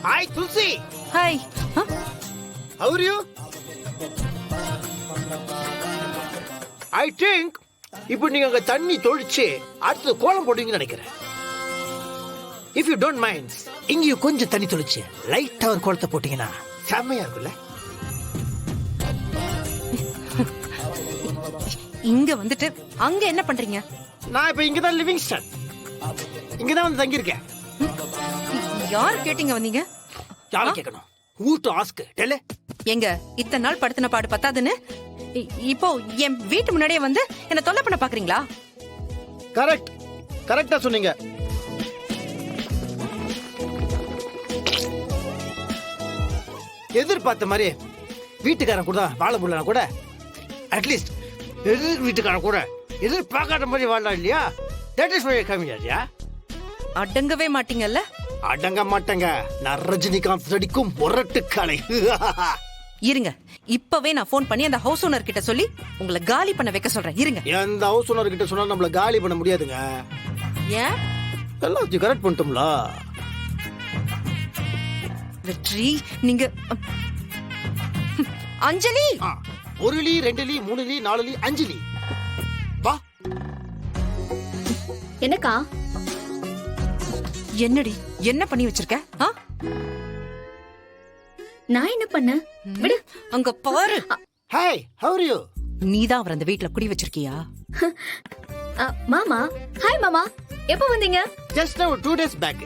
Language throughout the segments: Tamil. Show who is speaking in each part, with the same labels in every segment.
Speaker 1: Hi Tulsi.
Speaker 2: Hi.
Speaker 1: How are you? I think இப்போ நீங்க அங்க தண்ணி தொழிச்சு அடுத்து கோலம் போடுவீங்கன்னு நினைக்கிறேன். If you don't mind, இங்கேயும் கொஞ்சம் தண்ணி தொழிச்சு லைட்டா ஒரு கோலத்தை போட்டீங்கன்னா செம்மையா இருக்குல்ல?
Speaker 2: இங்க வந்துட்டு அங்க என்ன பண்றீங்க?
Speaker 1: நான் இப்ப இங்கதான் லிவிங்ஸ்டன். இங்கதான் வந்து தங்கியிருக்கேன்.
Speaker 2: யார் கேட்டீங்க வந்தீங்க?
Speaker 1: யாரை கேட்கணும்? Who to ask? Tell.
Speaker 2: எங்க இத்தனை நாள் படுத்தின பாடு பத்தாதுன்னு இப்போ என் வீட்டு முன்னாடியே வந்து என்ன தொல்லை பண்ண பாக்குறீங்களா?
Speaker 1: கரெக்ட், கரெக்டா சொன்னீங்க. எதிர்பார்த்த மாதிரி வீட்டுக்காரன் கூட வாழ முடியலனா கூட அட்லீஸ்ட் எதிர் வீட்டுக்காரன் கூட எதிர்பார்க்காத மாதிரி வாழலாம் இல்லையா? தட் இஸ் மை கம்மியா.
Speaker 2: அடங்கவே மாட்டீங்கல்ல?
Speaker 1: அடங்க மாட்டேங்க. நான் ரஜினிகாந்த் நடிக்கும் முரட்டுக்காலை.
Speaker 2: இருங்க, இப்பவே நான் போன் பண்ணி அந்த ஹவுஸ் ஓனர் கிட்ட சொல்லி உங்களை காலி பண்ண வைக்க சொல்றேன். இருங்க.
Speaker 1: எந்த ஹவுஸ் ஓனர் கிட்ட சொன்னா நம்மள காலி பண்ண முடியாதுங்க.
Speaker 2: ஏன்?
Speaker 1: எல்லாத்தையும் கரெக்ட் பண்ணிட்டோம்ல.
Speaker 2: வெற்றி, நீங்க அஞ்சலி.
Speaker 1: 1 லீ 2 லீ 3 லீ 4 லீ 5 லீ. வா.
Speaker 3: என்னக்கா?
Speaker 2: என்னடி என்ன பண்ணி வச்சிருக்க?
Speaker 3: நான் என்ன பண்ண? விடு.
Speaker 2: அங்க பாரு.
Speaker 1: Hi, how are you?
Speaker 2: நீதான் அவர் அந்த வீட்ல குடி வச்சிருக்கியா?
Speaker 3: மாமா. ஹாய் மாமா. எப்போ வந்தீங்க?
Speaker 1: Just now 2 days back.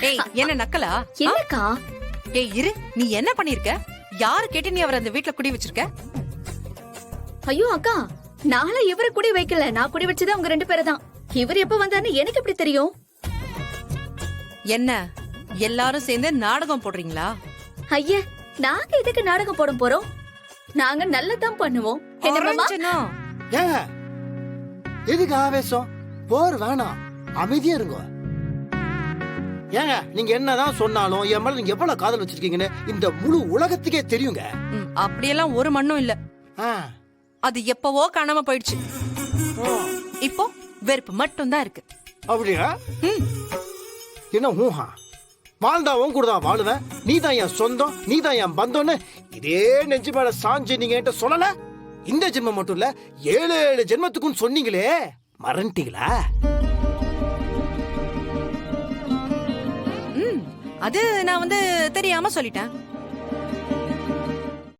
Speaker 2: ஏய், என்ன நக்கலா?
Speaker 3: என்னக்கா?
Speaker 2: ஏய் இரு, நீ என்ன பண்ணிருக்க? யாரு கேட்டு நீ அவர் அந்த வீட்ல குடி வச்சிருக்க?
Speaker 3: ஐயோ அக்கா, நாளை இவரை குடி வைக்கல, நான் குடி வச்சது அவங்க 2 பேரை தான். இவர் எப்ப வந்தாருன்னு எனக்கு எப்படி தெரியும்?
Speaker 2: என்ன எல்லாரும் சேர்ந்து நாடகம் போடுறீங்களா?
Speaker 3: ஐயா, நாங்க எதுக்கு நாடகம் போட போறோம்? நாங்க நல்லதான் பண்ணுவோம். என்ன மாமா?
Speaker 1: ஏங்க எதுக்கு ஆவேசம்? போர் வேணாம், அமைதியா இருங்க. ஏங்க நீங்க என்னதான் சொன்னாலும் என் மேல நீங்க எவ்வளவு காதல் வச்சிருக்கீங்கன்னு இந்த முழு உலகத்துக்கே தெரியுங்க.
Speaker 2: அப்படியெல்லாம் ஒரு மண்ணும் இல்ல. அது எப்பவோ காணாம போயிடுச்சு. இப்போ வெறுப்பு மட்டும் தான் இருக்கு.
Speaker 1: அப்படியா? என்ன ஊஹா? வாழ்ந்தா உன் கூட தான் வாழுவேன், நீ தான் என் சொந்தம், நீ தான் என் பந்தம்னு இதே நெஞ்சு மேல சாஞ்சு நீங்க என்கிட்ட சொல்லல. இந்த ஜென்மம் மட்டும் இல்ல, 7 ஜென்மத்துக்கும் சொன்னீங்களே, மறந்துட்டீங்களா?
Speaker 2: அது நான் தெரியாம சொல்லிட்டேன்.